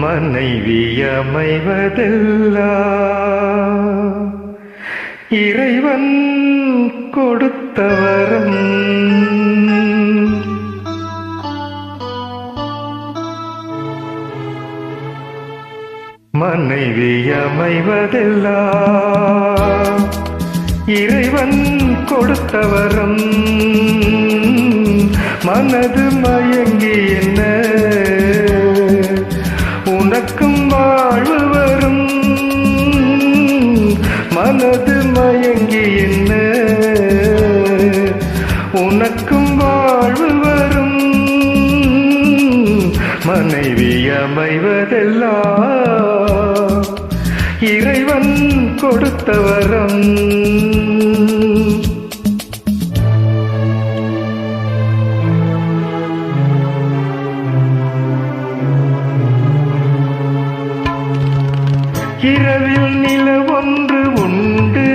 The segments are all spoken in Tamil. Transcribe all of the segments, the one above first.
மனைவி அமைவதெல்லாம் இறைவன் கொடுத்த வரம். மனைவி அமைவதெல்லாம் இறைவன் கொடுத்த வரம். மனது மயங்கி என்ன உனக்கும் வாழ்வு வரும். மனது மயங்கி என்ன உனக்கும் வாழ்வு வரும். மனைவி அமைவதெல்லாம் இறைவன் கொடுத்த வரம். இரவில் நிலவொன்று உண்டு,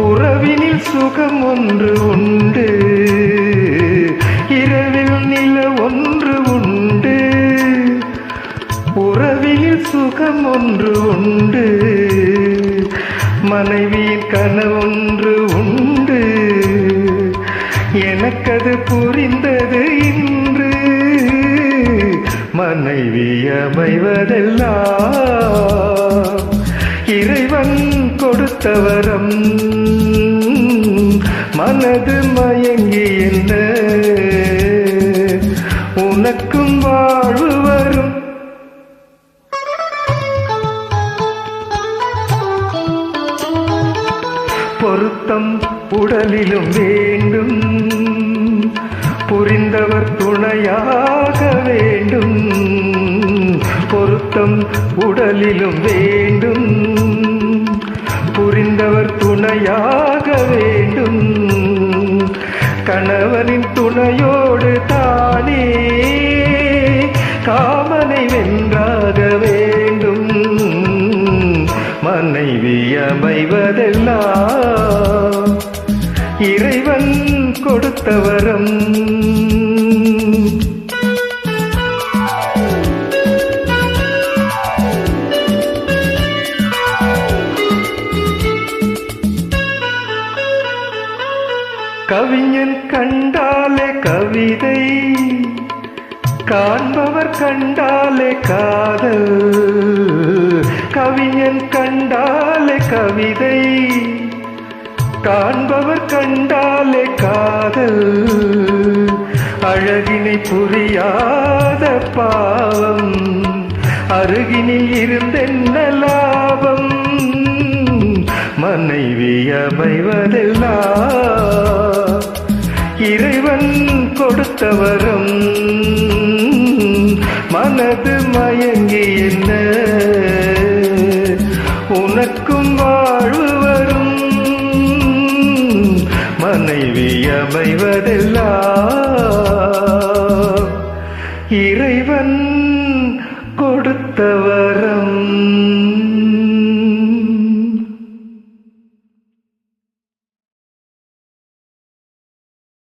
உறவினில் சுகம் ஒன்று உண்டு. இரவில் நிலவொன்று உண்டு, உறவினில் சுகம் ஒன்று உண்டு. மனைவியின் கனவொன்று உண்டு, எனக்கது புரிந்தது இன்று. மனைவி அமைவதெல்லாம் இறைவன் கொடுத்த வரம். மனது மயங்கி என்ன உனக்கும் வாழ்வு வரும். பொருத்தம் உடலிலும் வேண்டும், புரிந்தவர் துணையாக வேண்டும். பொருத்தம் உடலிலும் வேண்டும், புரிந்தவர் துணையாக வேண்டும். கணவனின் துணையோடு தானே காமனை வென்றாக வேண்டும். மனைவி அமைவதெல்லாம் இறைவன் கொடுத்த வரம். கவிஞன் கண்டாலே கவிதை, காண்பவர் கண்டாலே காதல். கவிஞன் கண்டாலே கவிதை, காண்பவர் கண்டாலே காதல். அழகினை புரியாத பாவம், அருகினில் இருந்தென்ன லாபம். மனைவி அமைவதெல்லாம் இறைவன் கொடுத்த வரம். மனது மயங்கி என்ன உனக்கும் வாழ்வு வரும். மனைவி அமைவதெல்லாம் இறைவன் கொடுத்த வரம்.